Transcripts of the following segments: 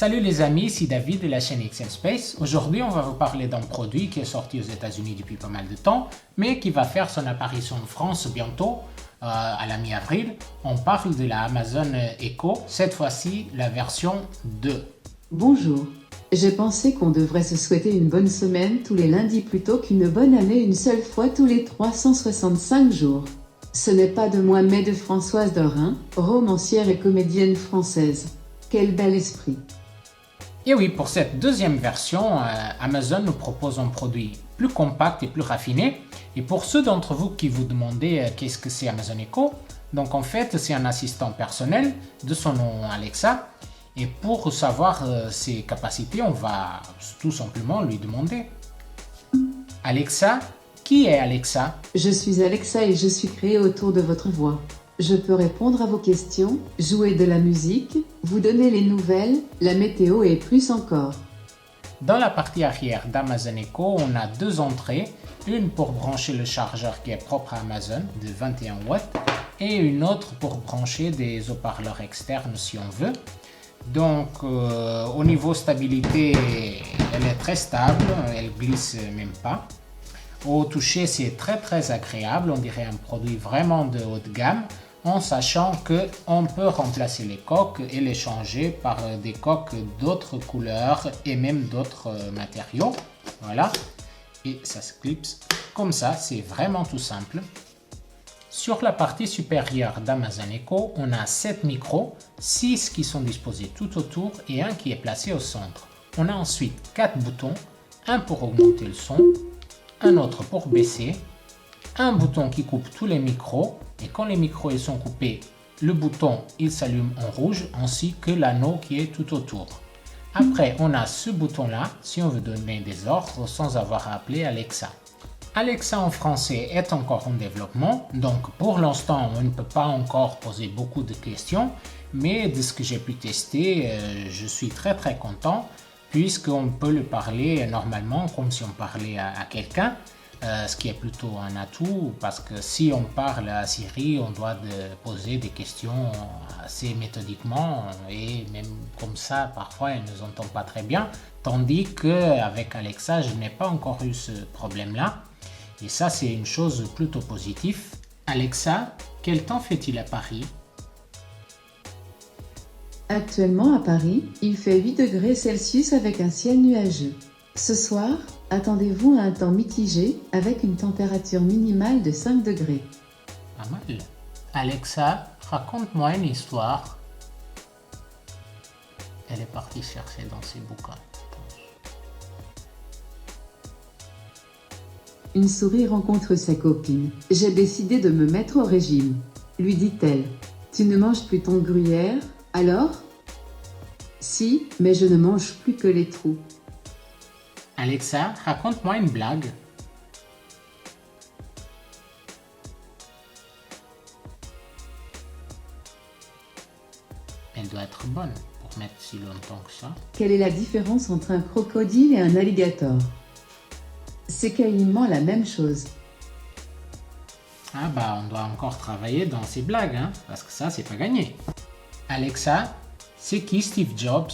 Salut les amis, ici David de la chaîne Excel Space. Aujourd'hui, on va vous parler d'un produit qui est sorti aux États-Unis depuis pas mal de temps, mais qui va faire son apparition en France bientôt, à la mi-avril. On parle de la Amazon Echo, cette fois-ci la version 2. Bonjour. J'ai pensé qu'on devrait se souhaiter une bonne semaine tous les lundis plutôt qu'une bonne année une seule fois tous les 365 jours. Ce n'est pas de moi mais de Françoise Dorin, romancière et comédienne française. Quel bel esprit! Et oui, pour cette deuxième version, Amazon nous propose un produit plus compact et plus raffiné. Et pour ceux d'entre vous qui vous demandez qu'est-ce que c'est Amazon Echo, donc en fait c'est un assistant personnel de son nom Alexa. Et pour savoir ses capacités, on va tout simplement lui demander. Alexa, qui est Alexa? Je suis Alexa et je suis créée autour de votre voix. Je peux répondre à vos questions, jouer de la musique, vous donner les nouvelles, la météo et plus encore. Dans la partie arrière d'Amazon Echo, on a deux entrées, une pour brancher le chargeur qui est propre à Amazon de 21 watts et une autre pour brancher des haut-parleurs externes si on veut. Donc au niveau stabilité, elle est très stable, elle glisse même pas. Au toucher, c'est très agréable, on dirait un produit vraiment de haut de gamme, en sachant qu'on peut remplacer les coques et les changer par des coques d'autres couleurs et même d'autres matériaux. Voilà, et ça se clipse comme ça, c'est vraiment tout simple. Sur la partie supérieure d'Amazon Echo, on a 7 micros, 6 qui sont disposés tout autour et un qui est placé au centre. On a ensuite 4 boutons, un pour augmenter le son, un autre pour baisser, un bouton qui coupe tous les micros et quand les micros ils sont coupés, le bouton il s'allume en rouge ainsi que l'anneau qui est tout autour. Après, on a ce bouton là si on veut donner des ordres sans avoir à appeler Alexa. Alexa en français est encore en développement, donc pour l'instant on ne peut pas encore poser beaucoup de questions, mais de ce que j'ai pu tester, je suis très content puisqu'on peut lui parler normalement comme si on parlait à quelqu'un, ce qui est plutôt un atout parce que si on parle à Siri, on doit poser des questions assez méthodiquement et même comme ça parfois elle ne nous entend pas très bien, tandis qu'avec Alexa je n'ai pas encore eu ce problème là. Et ça, c'est une chose plutôt positive. Alexa, quel temps fait-il à Paris? Actuellement à Paris, il fait 8 degrés Celsius avec un ciel nuageux. Ce soir, attendez-vous à un temps mitigé avec une température minimale de 5 degrés. Pas mal. Alexa, raconte-moi une histoire. Elle est partie chercher dans ses bouquins. Une souris rencontre sa copine. « J'ai décidé de me mettre au régime », lui dit-elle. « Tu ne manges plus ton gruyère, alors ?»« Si, mais je ne mange plus que les trous. » Alexa, raconte-moi une blague. Elle doit être bonne pour mettre si longtemps que ça. Quelle est la différence entre un crocodile et un alligator? C'est quasiment la même chose. Ah bah on doit encore travailler dans ces blagues, hein, parce que ça c'est pas gagné. Alexa, c'est qui Steve Jobs?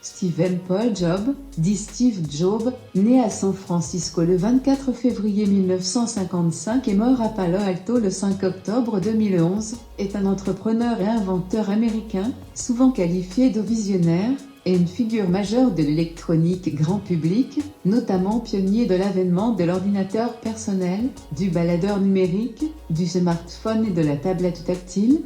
Stephen Paul Jobs, dit Steve Jobs, né à San Francisco le 24 février 1955 et mort à Palo Alto le 5 octobre 2011, est un entrepreneur et inventeur américain, souvent qualifié de visionnaire, et une figure majeure de l'électronique grand public, notamment pionnier de l'avènement de l'ordinateur personnel, du baladeur numérique, du smartphone et de la tablette tactile.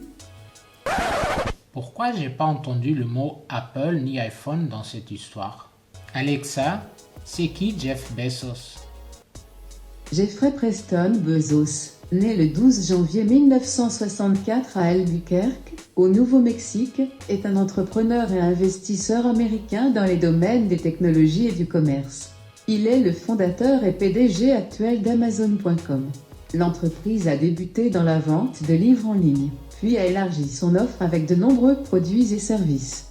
Pourquoi j'ai pas entendu le mot Apple ni iPhone dans cette histoire? Alexa, c'est qui Jeff Bezos? Jeffrey Preston Bezos, né le 12 janvier 1964 à Albuquerque, au Nouveau-Mexique, est un entrepreneur et investisseur américain dans les domaines des technologies et du commerce. Il est le fondateur et PDG actuel d'Amazon.com. L'entreprise a débuté dans la vente de livres en ligne, puis a élargi son offre avec de nombreux produits et services.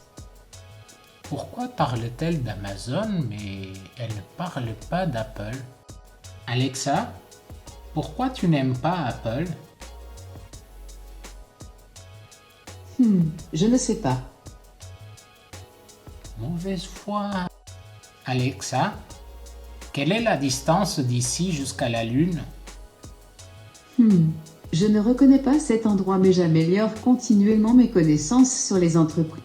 Pourquoi parle-t-elle d'Amazon mais elle ne parle pas d'Apple? Alexa, pourquoi tu n'aimes pas Apple? Je ne sais pas. Mauvaise foi. Alexa, quelle est la distance d'ici jusqu'à la Lune? Je ne reconnais pas cet endroit mais j'améliore continuellement mes connaissances sur les entreprises.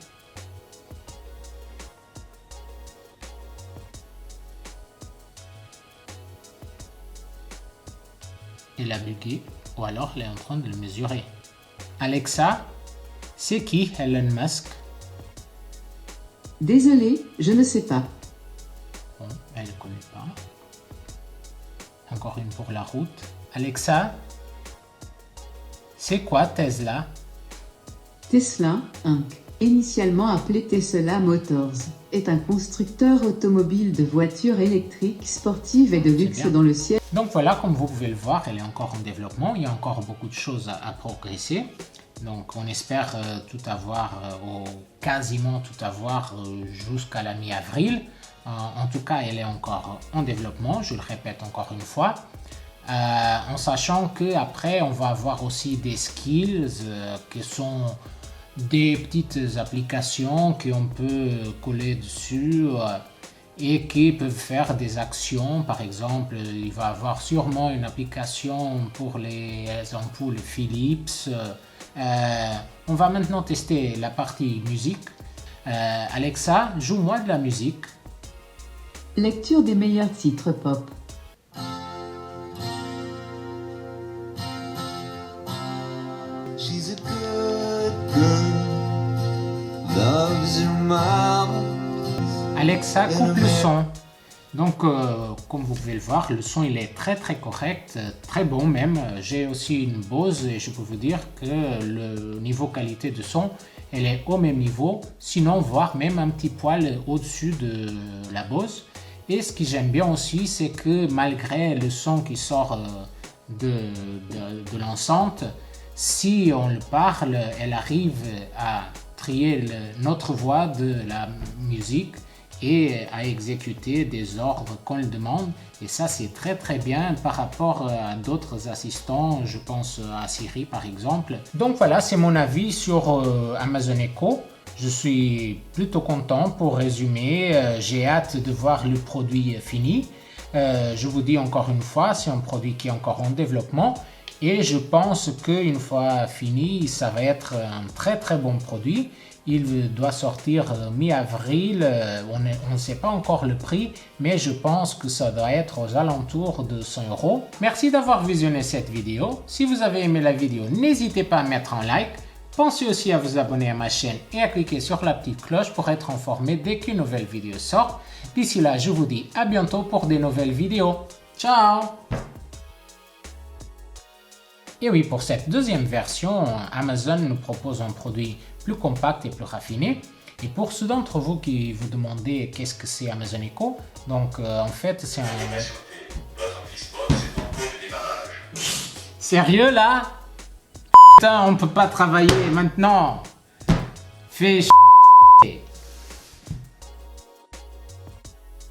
Elle a bugué, ou alors elle est en train de le mesurer. Alexa, c'est qui Elon Musk? Désolé, je ne sais pas. Bon, elle ne connaît pas. Encore une pour la route. Alexa, c'est quoi Tesla? Tesla, Inc., initialement appelé Tesla Motors, est un constructeur automobile de voitures électriques sportives et de luxe dont le siège. Donc voilà, comme vous pouvez le voir, elle est encore en développement. Il y a encore beaucoup de choses à progresser. Donc on espère tout avoir, ou quasiment tout avoir jusqu'à la mi-avril. En tout cas, elle est encore en développement, je le répète encore une fois. En sachant qu'après, on va avoir aussi des skills qui sont des petites applications qu'on peut coller dessus et qui peuvent faire des actions. Par exemple, il va y avoir sûrement une application pour les ampoules Philips. On va maintenant tester la partie musique. Alexa, joue-moi de la musique. Lecture des meilleurs titres pop. She's a good girl, loves her mama. Alexa, coupe le son. Donc, comme vous pouvez le voir, le son il est très correct, très bon même. J'ai aussi une Bose et je peux vous dire que le niveau qualité de son, elle est au même niveau, sinon voire même un petit poil au-dessus de la Bose. Et ce que j'aime bien aussi, c'est que malgré le son qui sort de l'enceinte, si on le parle, elle arrive à trier notre voix de la musique et à exécuter des ordres qu'on le demande. Et ça, c'est très bien par rapport à d'autres assistants, je pense à Siri par exemple. Donc voilà, c'est mon avis sur Amazon Echo. Je suis plutôt content. Pour résumer, j'ai hâte de voir le produit fini. Je vous dis encore une fois, c'est un produit qui est encore en développement. Et je pense qu'une fois fini, ça va être un très bon produit. Il doit sortir mi-avril, on ne sait pas encore le prix, mais je pense que ça doit être aux alentours de 100 €. Merci d'avoir visionné cette vidéo. Si vous avez aimé la vidéo, n'hésitez pas à mettre un like. Pensez aussi à vous abonner à ma chaîne et à cliquer sur la petite cloche pour être informé dès qu'une nouvelle vidéo sort. D'ici là, je vous dis à bientôt pour des nouvelles vidéos. Ciao! Et oui, pour cette deuxième version, Amazon nous propose un produit plus compact et plus raffiné. Et pour ceux d'entre vous qui vous demandez qu'est-ce que c'est Amazon Echo, donc en fait c'est un... Sérieux là? Putain, on peut pas travailler maintenant. Fais